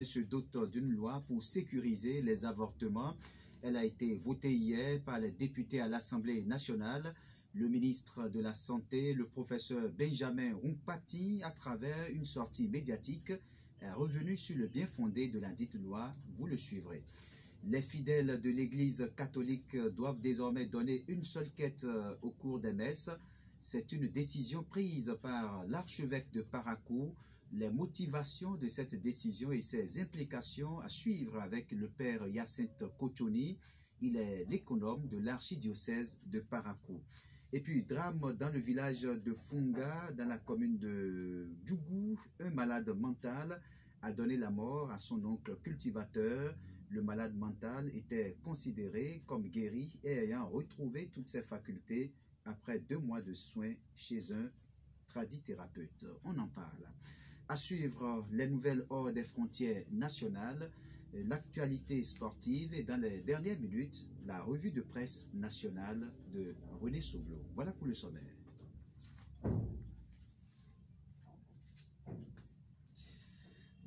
se dote d'une loi pour sécuriser les avortements. Elle a été votée hier par les députés à l'Assemblée nationale. Le ministre de la Santé, le professeur Benjamin Rumpati, à travers une sortie médiatique, est revenu sur le bien fondé de la dite loi. Vous le suivrez. Les fidèles de l'Église catholique doivent désormais donner une seule quête au cours des messes. C'est une décision prise par l'archevêque de Parakou. Les motivations de cette décision et ses implications à suivre avec le père Hyacinthe Kochoni. Il est l'économe de l'archidiocèse de Parakou. Et puis, drame dans le village de Funga, dans la commune de Djougou, un malade mental a donné la mort à son oncle cultivateur. Le malade mental était considéré comme guéri et ayant retrouvé toutes ses facultés après 2 mois de soins chez un tradithérapeute. On en parle. À suivre les nouvelles hors des frontières nationales, l'actualité sportive et dans les dernières minutes, la revue de presse nationale de René Soblo. Voilà pour le sommaire.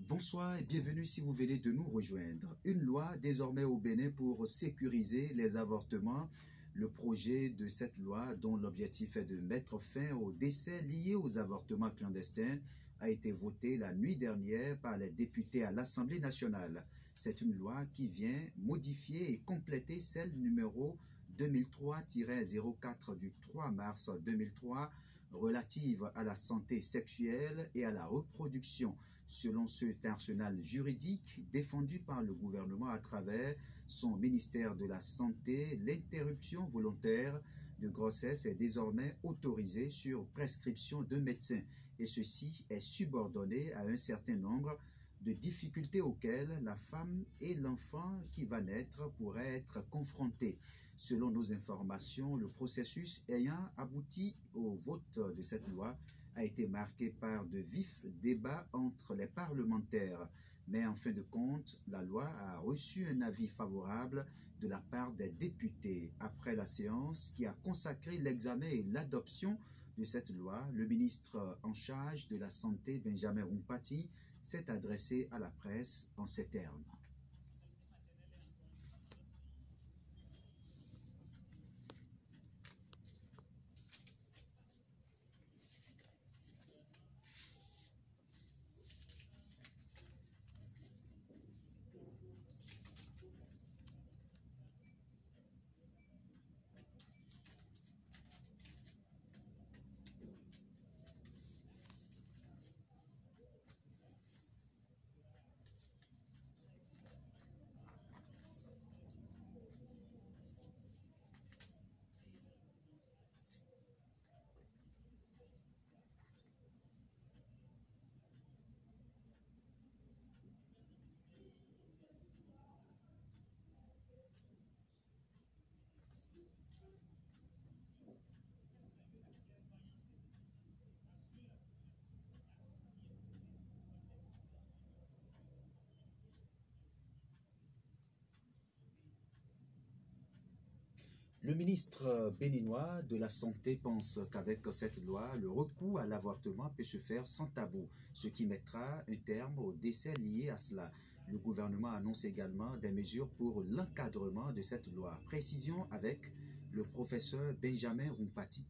Bonsoir et bienvenue si vous venez de nous rejoindre. Une loi désormais au Bénin pour sécuriser les avortements. Le projet de cette loi, dont l'objectif est de mettre fin aux décès liés aux avortements clandestins, a été voté la nuit dernière par les députés à l'Assemblée nationale. C'est une loi qui vient modifier et compléter celle numéro 2003-04 du 3 mars 2003 relative à la santé sexuelle et à la reproduction, selon cet arsenal juridique défendu par le gouvernement à travers son ministère de la Santé. L'interruption volontaire de grossesse est désormais autorisée sur prescription d'un médecin et ceci est subordonné à un certain nombre de difficultés auxquelles la femme et l'enfant qui va naître pourraient être confrontés. Selon nos informations, le processus ayant abouti au vote de cette loi a été marqué par de vifs débats entre les parlementaires. Mais en fin de compte, la loi a reçu un avis favorable de la part des députés. Après la séance qui a consacré l'examen et l'adoption de cette loi, le ministre en charge de la Santé, Benjamin Rumpati, s'est adressé à la presse en ces termes. Le ministre béninois de la Santé pense qu'avec cette loi, le recours à l'avortement peut se faire sans tabou, ce qui mettra un terme aux décès liés à cela. Le gouvernement annonce également des mesures pour l'encadrement de cette loi. Précision avec le professeur Benjamin Rumpati.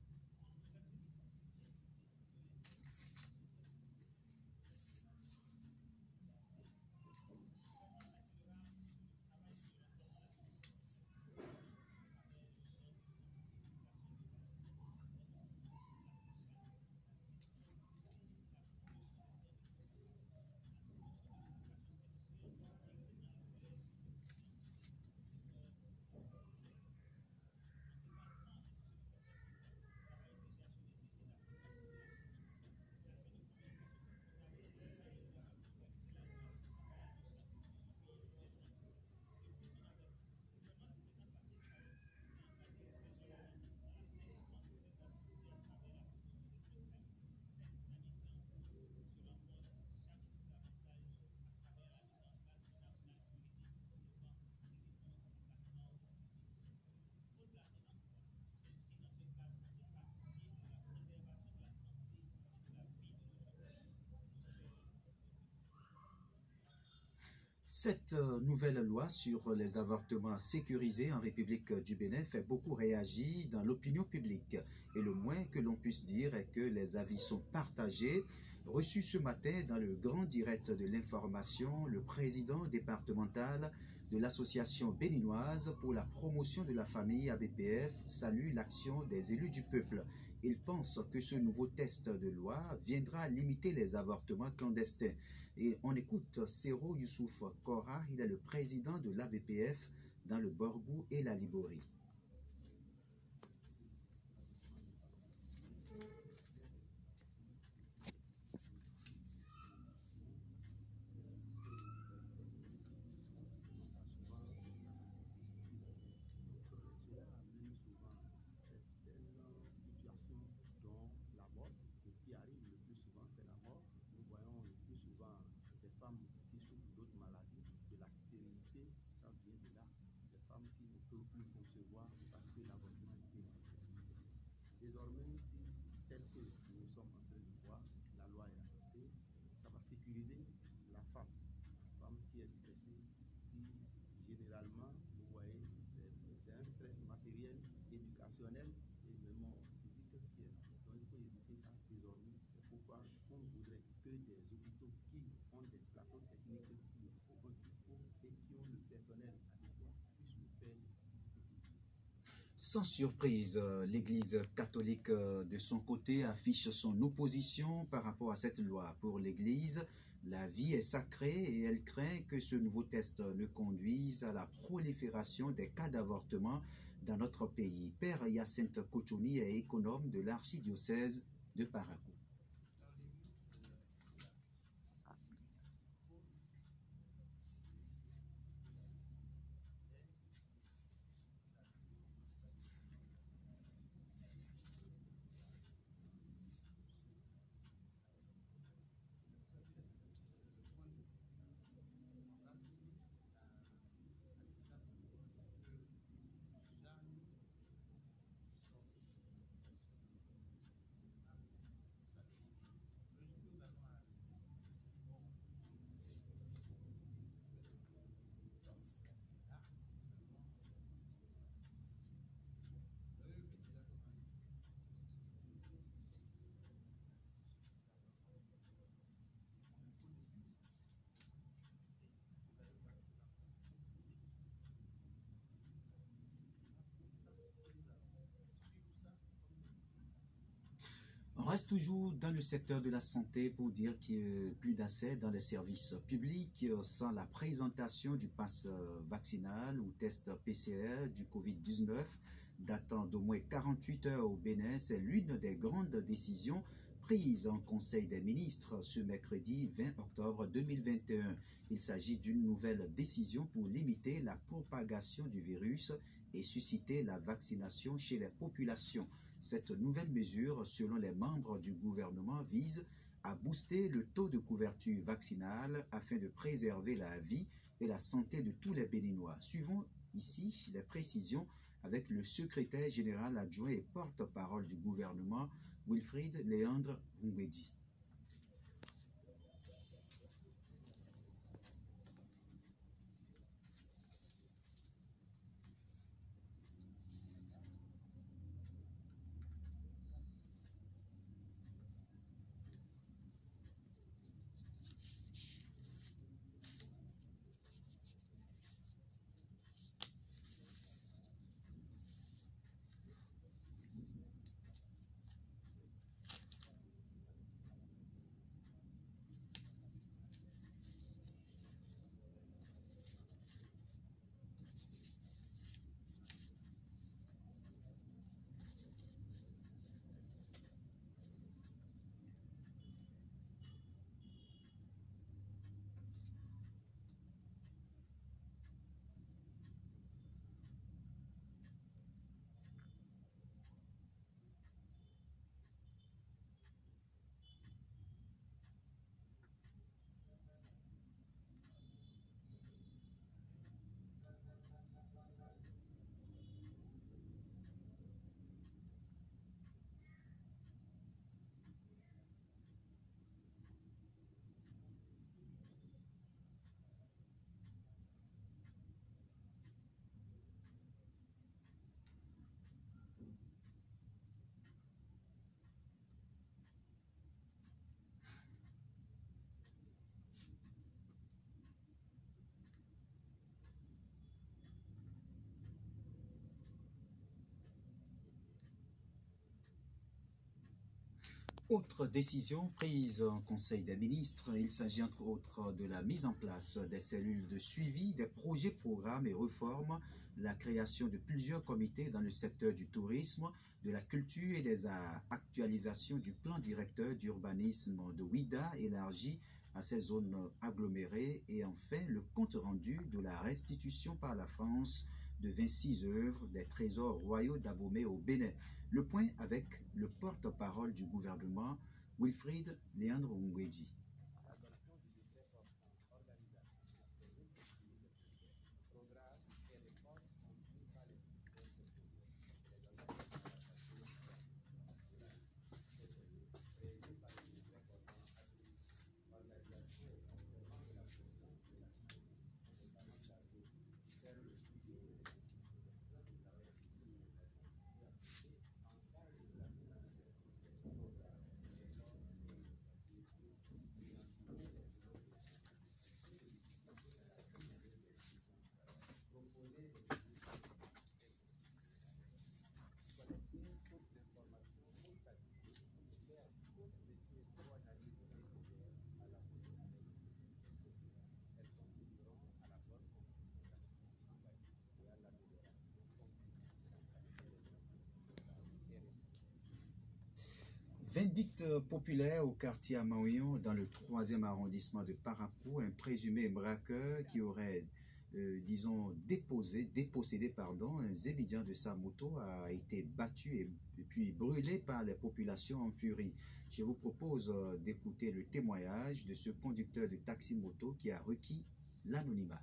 Cette nouvelle loi sur les avortements sécurisés en République du Bénin fait beaucoup réagir dans l'opinion publique. Et le moins que l'on puisse dire est que les avis sont partagés. Reçu ce matin dans le grand direct de l'information, le président départemental de l'association béninoise pour la promotion de la famille ABPF salue l'action des élus du peuple. Il pense que ce nouveau texte de loi viendra limiter les avortements clandestins. Et on écoute Sero Youssouf Kora, il est le président de l'ABPF dans le Borgou et la Liborie. Désormais, si tel que nous sommes en train de voir, la loi est adoptée, ça va sécuriser la femme qui est stressée. Si généralement, vous voyez, c'est un stress matériel, éducationnel et même physique qui est là. Donc il faut éviter ça désormais. C'est pourquoi on voudrait que des hôpitaux qui ont des plateaux techniques qu'il faut et qui ont le personnel adéquat puissent le faire. Sans surprise, l'Église catholique de son côté affiche son opposition par rapport à cette loi. Pour l'Église, la vie est sacrée et elle craint que ce nouveau texte ne conduise à la prolifération des cas d'avortement dans notre pays. Père Hyacinthe Kochouni est économe de l'archidiocèse de Parakou. On reste toujours dans le secteur de la santé pour dire qu'il n'y a plus d'accès dans les services publics sans la présentation du pass vaccinal ou test PCR du Covid-19 datant d'au moins 48 heures au Bénin. C'est l'une des grandes décisions prises en Conseil des ministres ce mercredi 20 octobre 2021. Il s'agit d'une nouvelle décision pour limiter la propagation du virus et susciter la vaccination chez les populations. Cette nouvelle mesure, selon les membres du gouvernement, vise à booster le taux de couverture vaccinale afin de préserver la vie et la santé de tous les Béninois. Suivons ici les précisions avec le secrétaire général adjoint et porte-parole du gouvernement, Wilfried Léandre Ngwedi. Autre décision prise en Conseil des ministres, il s'agit entre autres de la mise en place des cellules de suivi des projets, programmes et réformes, la création de plusieurs comités dans le secteur du tourisme, de la culture et des arts, actualisation du plan directeur d'urbanisme de Ouidah élargi à ces zones agglomérées et enfin le compte rendu de la restitution par la France de 26 œuvres des trésors royaux d'Abomey au Bénin. Le point avec le porte-parole du gouvernement, Wilfried Léandre Ngwedji. 20 populaire au quartier Amaouillon, dans le 3e arrondissement de Parakou, un présumé braqueur qui aurait, dépossédé un zébidien de sa moto a été battu et puis brûlé par les populations en furie. Je vous propose d'écouter le témoignage de ce conducteur de taxi-moto qui a requis l'anonymat.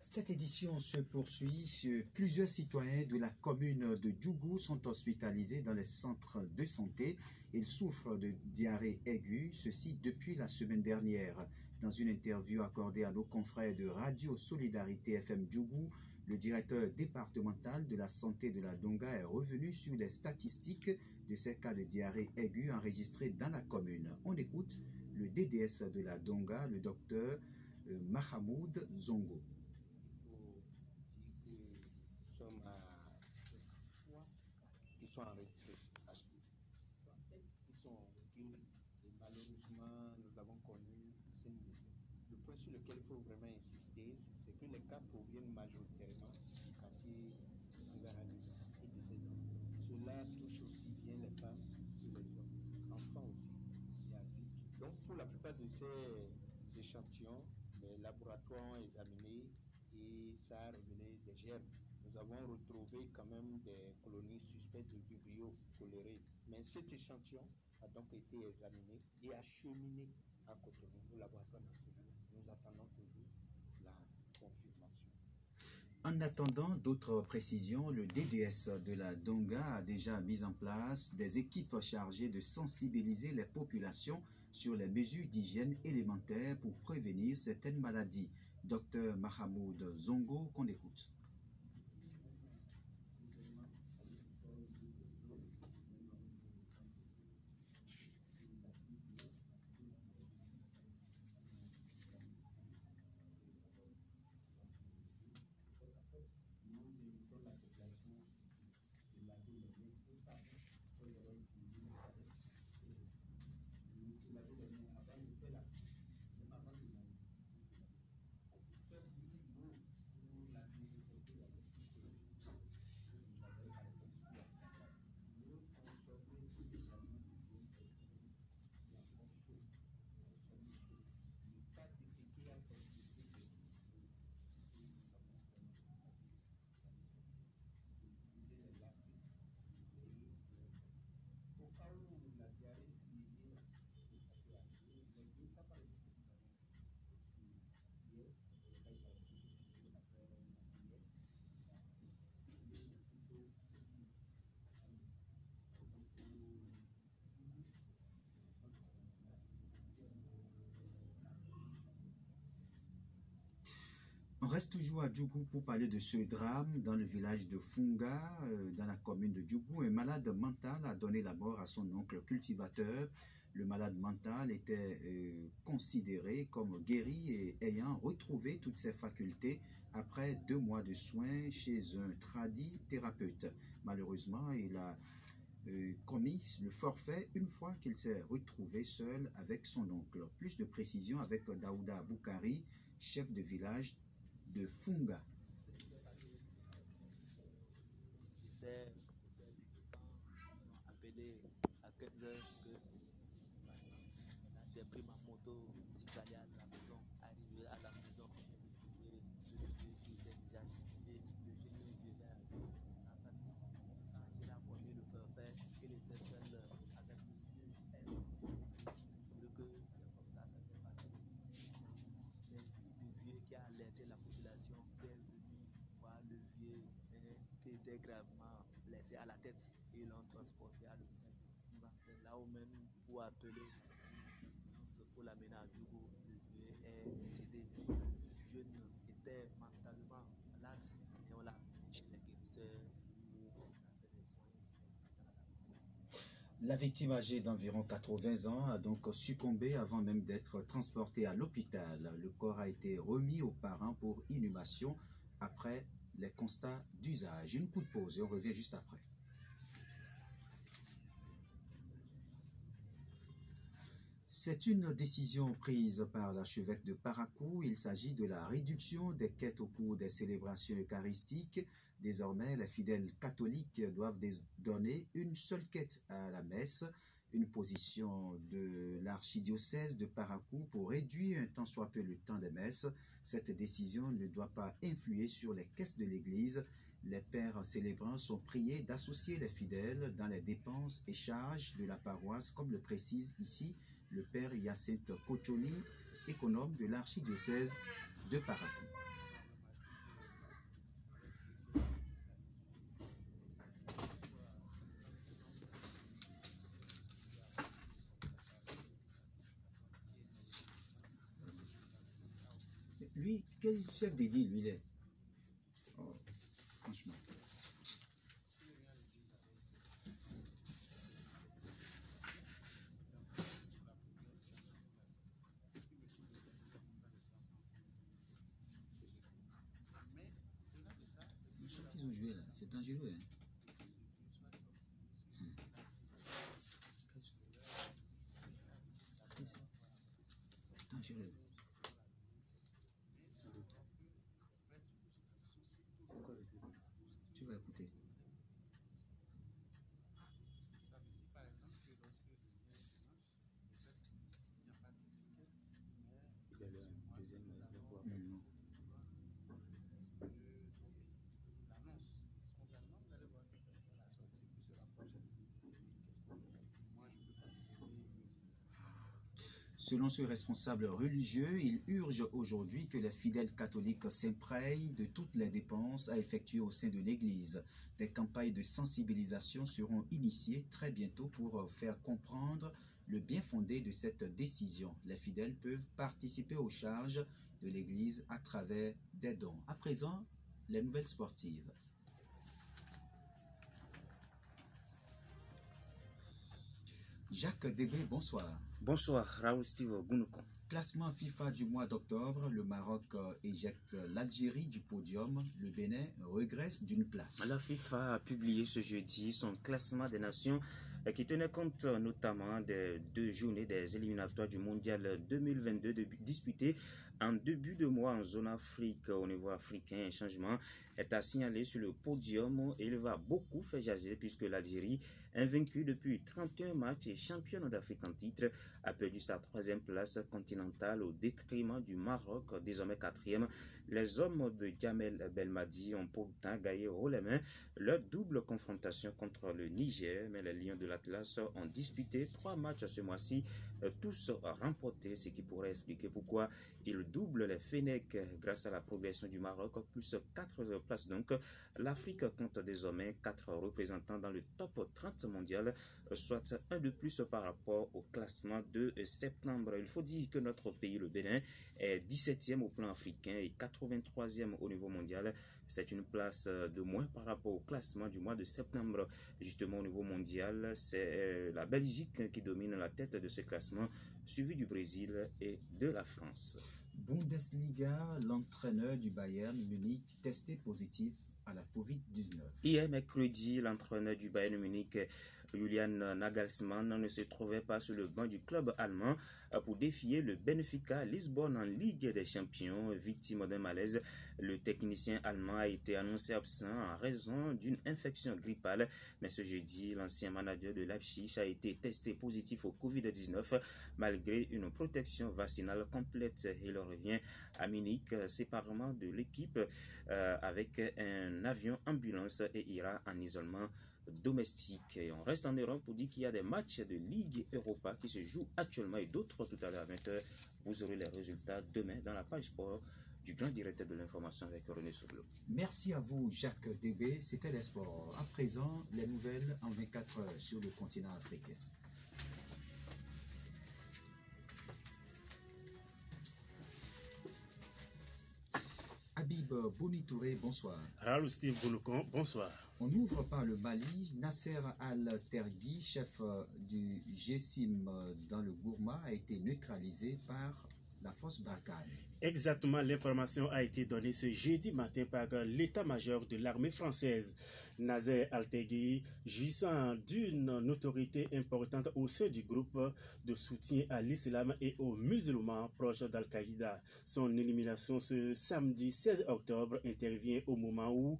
Cette édition se poursuit. Plusieurs citoyens de la commune de Djougou sont hospitalisés dans les centres de santé. Ils souffrent de diarrhée aiguë, ceci depuis la semaine dernière. Dans une interview accordée à nos confrères de Radio Solidarité FM Djougou, le directeur départemental de la santé de la Donga est revenu sur les statistiques de ces cas de diarrhée aiguë enregistrés dans la commune. On écoute le DDS de la Donga, le docteur Mahamoud Zongo. Enregistrés. Ils sont requis et malheureusement nous avons connu 5 décès. Le point sur lequel il faut vraiment insister, c'est que les cas proviennent majoritairement du quartier Angarani et de ses enfants. Cela touche aussi bien les femmes que les hommes, enfants aussi et adultes. Donc pour la plupart de ces échantillons, les laboratoires ont examiné et ça a révélé des germes. Nous avons retrouvé quand même des colonies suspectes de vibrio choléré. Mais cet échantillon a donc été examiné et acheminé à Cotonou, au laboratoire national. Nous attendons toujours la confirmation. En attendant d'autres précisions, le DDS de la Donga a déjà mis en place des équipes chargées de sensibiliser les populations sur les mesures d'hygiène élémentaires pour prévenir certaines maladies. Dr Mahamoud Zongo, qu'on écoute. On reste toujours à Djougou pour parler de ce drame dans le village de Funga, dans la commune de Djougou. Un malade mental a donné la mort à son oncle cultivateur. Le malade mental était considéré comme guéri et ayant retrouvé toutes ses facultés après 2 mois de soins chez un tradithérapeute. Malheureusement, il a commis le forfait une fois qu'il s'est retrouvé seul avec son oncle. Plus de précisions avec Daouda Boukari, chef de village de Funga. Appelé à 15 heures que j'ai pris ma moto, j'étais allé à la maison, arrivé à la maison, et le vieux qui était déjà et le jeune vieux là, quand il a connu le forfait, il était seul avec le vieux, que c'est comme ça s'est passé. C'est le vieux qui a alerté la population, qui est venu voir le vieux qui était gravement blessé à la tête et l'ont transporté à l'hôpital. Là où même pour appeler pour l'amener à Djougou, le vieux est décédé. Le jeune était mentalement malade et on l'a amené chez les guérisseurs où on a fait des soins. La victime âgée d'environ 80 ans a donc succombé avant même d'être transportée à l'hôpital. Le corps a été remis aux parents pour inhumation après les constats d'usage. Une coup de pause et on revient juste après. C'est une décision prise par l'archevêque de Parakou. Il s'agit de la réduction des quêtes au cours des célébrations eucharistiques. Désormais, les fidèles catholiques doivent donner une seule quête à la messe. Une position de l'archidiocèse de Parakou pour réduire un tant soit peu le temps des messes. Cette décision ne doit pas influer sur les caisses de l'Église. Les pères célébrants sont priés d'associer les fidèles dans les dépenses et charges de la paroisse, comme le précise ici le père Hyacinthe Kochoni, économe de l'archidiocèse de Parakou. Lui, quel chef d'édile lui il est? Oh, franchement. Ils ont joué là, c'est dangereux. Hein? C'est dangereux. Tu vas écouter. Selon ce responsable religieux, il urge aujourd'hui que les fidèles catholiques s'imprègnent de toutes les dépenses à effectuer au sein de l'Église. Des campagnes de sensibilisation seront initiées très bientôt pour faire comprendre le bien fondé de cette décision. Les fidèles peuvent participer aux charges de l'Église à travers des dons. À présent, les nouvelles sportives. Jacques Débé, bonsoir. Bonsoir, Raoul Steve Gounouko. Classement FIFA du mois d'octobre, le Maroc éjecte l'Algérie du podium, le Bénin regresse d'une place. La FIFA a publié ce jeudi son classement des nations qui tenait compte notamment des 2 journées des éliminatoires du mondial 2022 disputées En début de mois en zone Afrique, au niveau africain, un changement est à signaler sur le podium et il va beaucoup faire jaser puisque l'Algérie, invaincue depuis 31 matchs et championne d'Afrique en titre, a perdu sa troisième place continentale au détriment du Maroc, désormais quatrième. Les hommes de Djamel Belmadi ont pourtant gagné haut les mains leur double confrontation contre le Niger, mais les Lions de l'Atlas ont disputé 3 matchs ce mois-ci, tous remportés, ce qui pourrait expliquer pourquoi ils doublent les Fennecs grâce à la progression du Maroc, plus 4 places donc. L'Afrique compte désormais 4 représentants dans le top 30 mondial, soit un de plus par rapport au classement de septembre. Il faut dire que notre pays, le Bénin, est 17e au plan africain et 83e au niveau mondial. C'est une place de moins par rapport au classement du mois de septembre. Justement, au niveau mondial, c'est la Belgique qui domine la tête de ce classement, suivi du Brésil et de la France. Bundesliga, l'entraîneur du Bayern Munich testé positif à la Covid-19. Hier mercredi, l'entraîneur du Bayern Munich, Julian Nagelsmann, ne se trouvait pas sur le banc du club allemand pour défier le Benfica Lisbonne en Ligue des Champions. Victime d'un malaise, le technicien allemand a été annoncé absent en raison d'une infection grippale. Mais ce jeudi, l'ancien manager de Leipzig a été testé positif au Covid-19 malgré une protection vaccinale complète. Il revient à Munich séparément de l'équipe avec un avion ambulance et ira en isolement domestique. Et on reste en Europe pour dire qu'il y a des matchs de Ligue Europa qui se jouent actuellement et d'autres tout à l'heure à 20h. Vous aurez les résultats demain dans la page sport du grand directeur de l'information avec René Soglo. Merci à vous Jacques Débé, c'était les sports. À présent, les nouvelles en 24 heures sur le continent africain. Habib Bonitouré, bonsoir. Raoul Steve Bounoukan, bonsoir. On ouvre par le Mali. Nasser Al-Tergui, chef du GSIM dans le Gourma, a été neutralisé par la force Barkhane. Exactement, l'information a été donnée ce jeudi matin par l'état-major de l'armée française. Nasser Al-Tergui, jouissant d'une notoriété importante au sein du groupe de soutien à l'islam et aux musulmans proches d'Al-Qaïda. Son élimination ce samedi 16 octobre intervient au moment où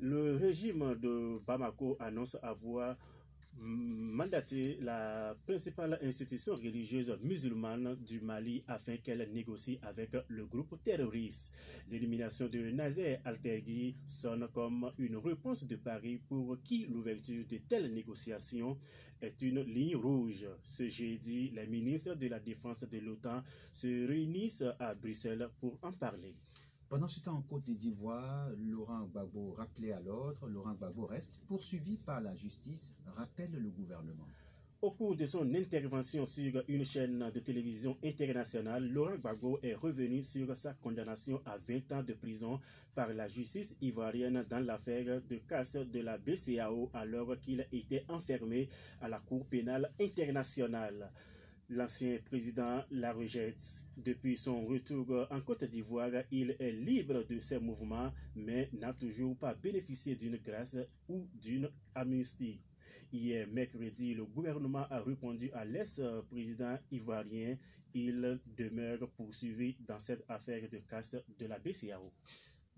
le régime de Bamako annonce avoir mandaté la principale institution religieuse musulmane du Mali afin qu'elle négocie avec le groupe terroriste. L'élimination de Nasser Al-Tergui sonne comme une réponse de Paris pour qui l'ouverture de telles négociations est une ligne rouge. Ce jeudi, les ministres de la Défense de l'OTAN se réunissent à Bruxelles pour en parler. Pendant ce temps, en Côte d'Ivoire, Laurent Gbagbo rappelé à l'ordre. Laurent Gbagbo reste poursuivi par la justice, rappelle le gouvernement. Au cours de son intervention sur une chaîne de télévision internationale, Laurent Gbagbo est revenu sur sa condamnation à 20 ans de prison par la justice ivoirienne dans l'affaire de casse de la BCEAO alors qu'il était enfermé à la Cour pénale internationale. L'ancien président la rejette. Depuis son retour en Côte d'Ivoire, il est libre de ses mouvements, mais n'a toujours pas bénéficié d'une grâce ou d'une amnistie. Hier, mercredi, le gouvernement a répondu à l'ex-président ivoirien. Il demeure poursuivi dans cette affaire de casse de la BCEAO.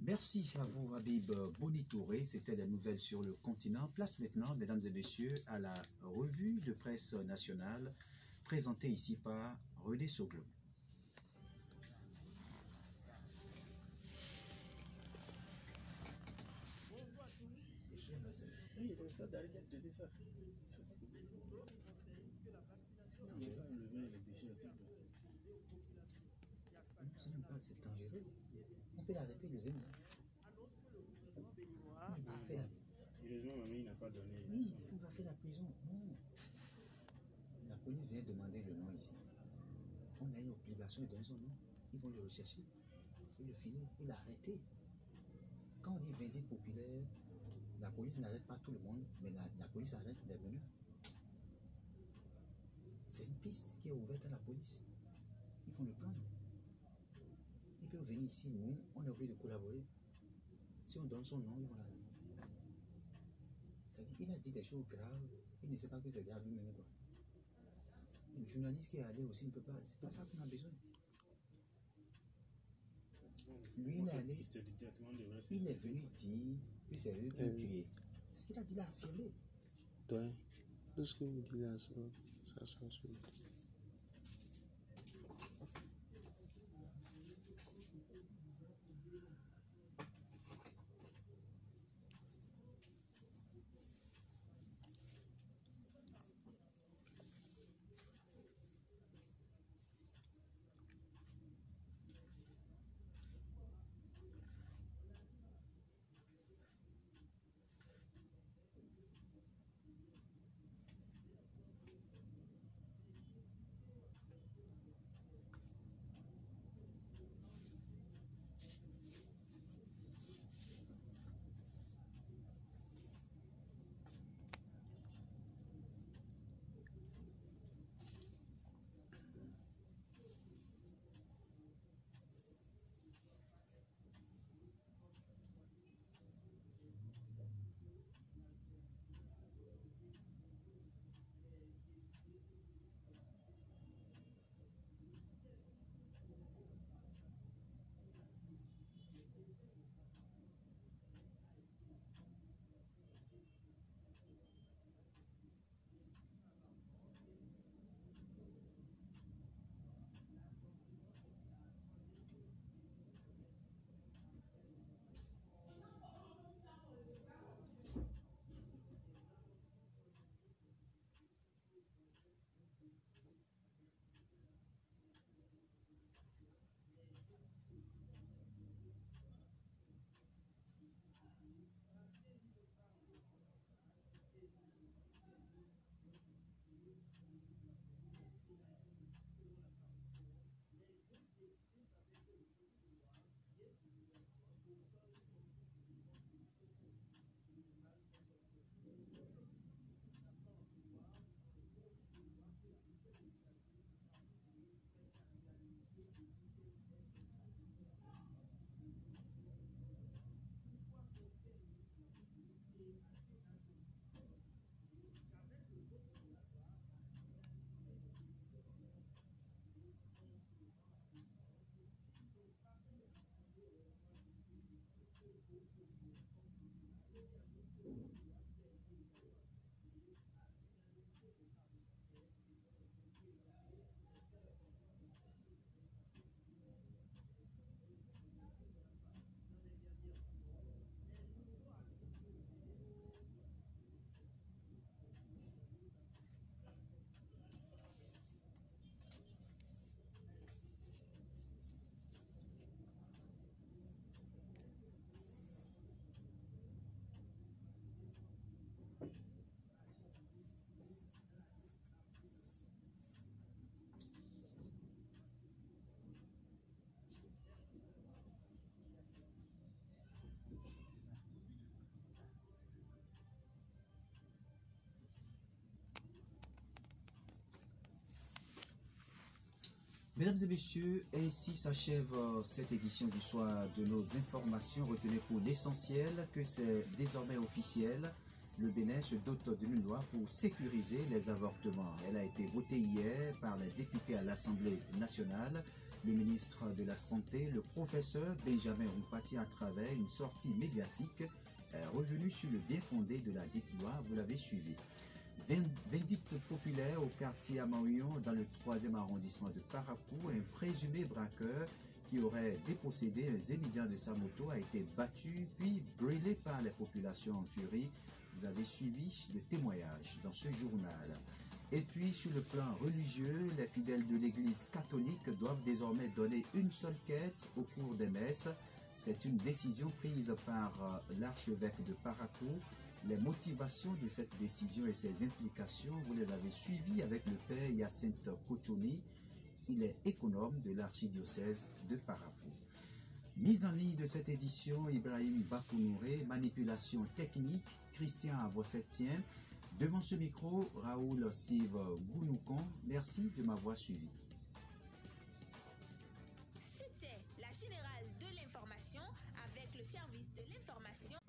Merci à vous, Habib Bonitouré. C'était les nouvelles sur le continent. Place maintenant, mesdames et messieurs, à la revue de presse nationale, présenté ici par René Soglo. C'est dangereux. On peut l'arrêter, le zéro. Il va faire. Il n'a pas donné. Oui, il va faire la prison. Non. La police vient demander le nom ici. On a une obligation de donner son nom. Ils vont le rechercher. Il le finir. Il a arrêté. Quand on dit vindicte populaire, la police n'arrête pas tout le monde, mais la police arrête des meneurs. C'est une piste qui est ouverte à la police. Ils vont le prendre. Il peut venir ici, nous, on est obligé de collaborer. Si on donne son nom, ils vont l'arrêter. C'est-à-dire qu'il a dit des choses graves, il ne sait pas que c'est grave lui-même, quoi. Le journaliste qui est allé aussi ne peut pas, c'est pas ça qu'on a besoin. Lui, il est allé, C'est du traitement de vrai. il est venu dire que c'est eux qui ont tué. Ce qu'il a dit, il a affirmé. Ouais. Tout ce que vous dites là, ça sent sur. Mesdames et messieurs, ainsi s'achève cette édition du soir de nos informations. Retenez pour l'essentiel que c'est désormais officiel. Le Bénin se dote d'une loi pour sécuriser les avortements. Elle a été votée hier par les députés à l'Assemblée nationale. Le ministre de la Santé, le professeur Benjamin Rumpati, à travers une sortie médiatique, est revenu sur le bien fondé de la dite loi. Vous l'avez suivi. Vindicte populaire au quartier Amaouillon, dans le 3e arrondissement de Parakou, un présumé braqueur qui aurait dépossédé les émigrants de sa moto a été battu puis brûlé par les populations en furie. Vous avez suivi le témoignage dans ce journal. Et puis, sur le plan religieux, les fidèles de l'Église catholique doivent désormais donner une seule quête au cours des messes. C'est une décision prise par l'archevêque de Parakou. Les motivations de cette décision et ses implications, vous les avez suivies avec le père Hyacinthe Kochoni. Il est économe de l'archidiocèse de Parakou. Mise en ligne de cette édition, Ibrahim Bakounouré, manipulation technique, Christian Avossetien. Devant ce micro, Raoul Steve Gounoukon. Merci de m'avoir suivi. C'était la générale de l'information avec le service de l'information